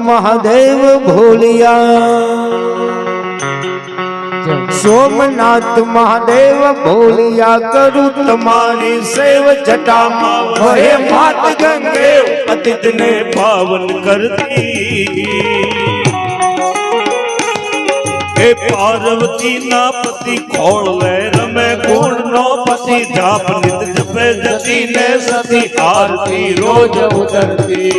महादेव भोलिया सोमनाथ महादेव भोलिया करूं तुम्हारी सेव जटा वहे मात गंगे पतित ने पावन करती हे पार्वती ना पति खोल ले रमे गुण नो पति जाप नित जपे जति ने सती आरती रोज उतरती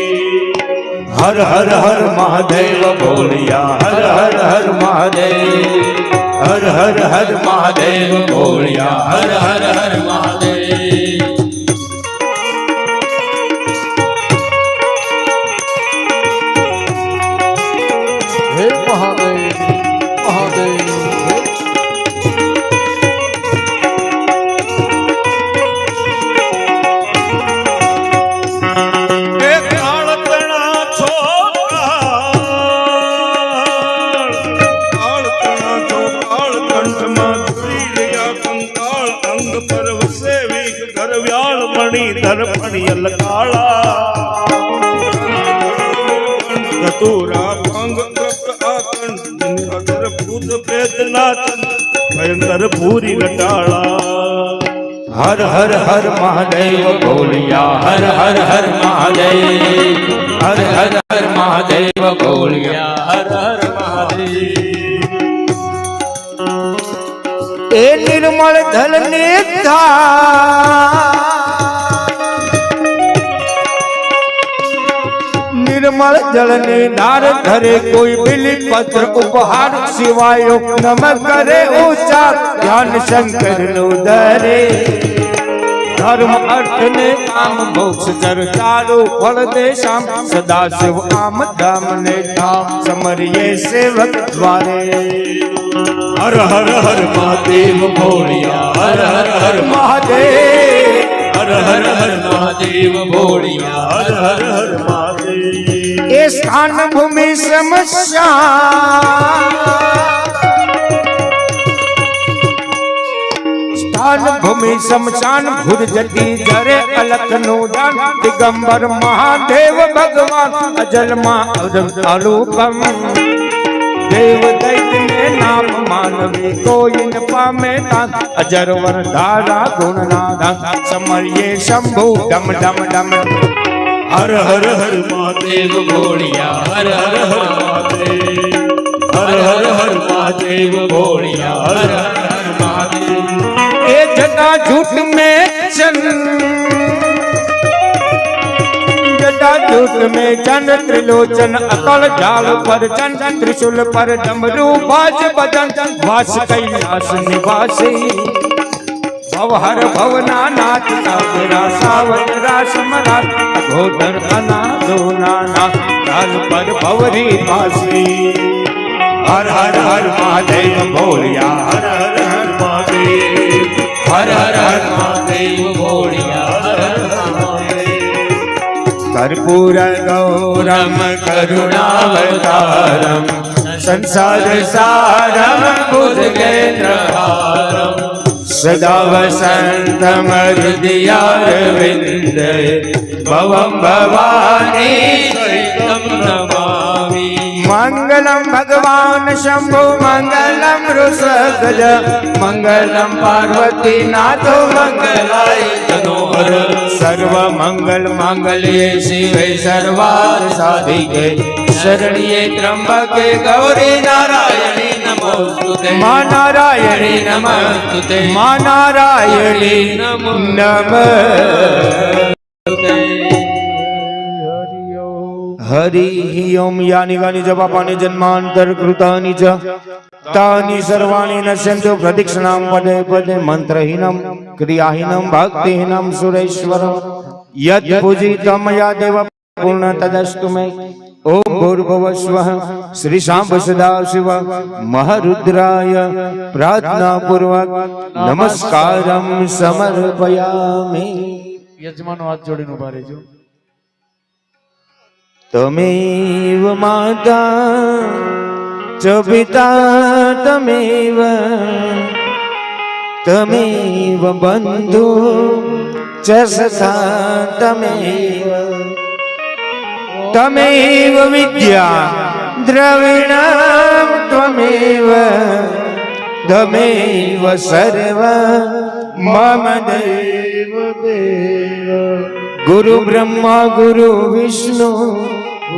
हर हर हर महादेव भोलिया हर हर हर महादेव हर हर हर महादेव भोलिया हर हर हर महादेव हे महादेव महादेव दर्पणियल काला धतूरा भंग कृत आकंठ अगर भूत प्रेतनाथ भयंकर भूरी लटाला हर हर हर महादेव भोलिया हर हर हर महादेव हर हर हर महादेव भोलिया हर हर महादेव ए निर्मल धन नेता निर्मल जल ने धार धरे कोई बिली पत्र उपहार शिवाय नम करे उच्चार ध्यान शंकर लो धरे धर्म अर्थ ने काम मोक्ष चर चारो फल दे श्याम सदा शिव आम धाम ने धाम समरिये सेवक द्वारे हर हर हर महादेव भोलिया हर हर हर महादेव हर हर हर महादेव भोलिया हर हर हर महादेव ये स्थान भूमि समस्या स्थान भूमि शमशान भुर जटी जरे अलख नूदान दिगंबर महादेव भगवान अजल मालूपम देव दैत्य ने नाम मानवी कोई न पामे तान अजर वर धारा गुण नादा समरिये शंभु डम डम डम हर हर हर महादेव भोलिया हर हर हर महादेव हर हर हर महादेव भोलिया हर हर हर महादेव ए जटा झूठ में चन जटा झूठ में चन त्रिलोचन अकल जाल पर चन त्रिशूल पर डमरू बाज बदन वास कैलाश निवासी भवहर भवना नाथ सागरा सावन रास मरात घोटर अनादो नाना काल पर भवरी वासी हर हर हर महादेव भोलिया हर हर हर महादेव हर हर हर महादेव भोलिया हर हर हर महादेव कर्पूर गौरम करुणावतारम संसार सारम भुजगेन्द्रहारम सदा वसंतम हृदयारविंद भवं भवानी सहितं नमामि मंगलम भगवान शंभु मंगलम ऋषभगज मंगलम पार्वती नाथो मंगलाय तनोहर सर्व मंगल मांगल्ये शिवे सर्वार्थ साधिके शरण्ये त्र्यंबके गौरी नारायणी नमोस्तुते मां नारायणी नमोस्तुते मां नारायणी नमोस्तुते हरि ओम यानि गानि जपापानि जन्मांतर कृतानि च तानि सर्वाणि नश्यन्तु प्रदक्षिणां पदे पदे मंत्रहीनं क्रियाहीनं भक्तिहीनं सुरेश्वरं यत् पूजितं मया देव पूर्ण तदस्तु मे ओम भूर्भुवः स्वः श्री शांब सदा शिव महारुद्राय प्रार्थना पूर्वक नमस्कारं समर्पयामि यजमानो हाथ जोड़ीने उभा રહેજો तमेव माता च पिता तमेव बंधु च सखा तमेव તમેવ વિદ્યા દ્રવિણમ ત્વમેવ સર્વ મમ દેવ ગુરુ બ્રહ્મા ગુરુ વિષ્ણુ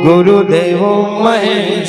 ગુરુદેવો મહેશ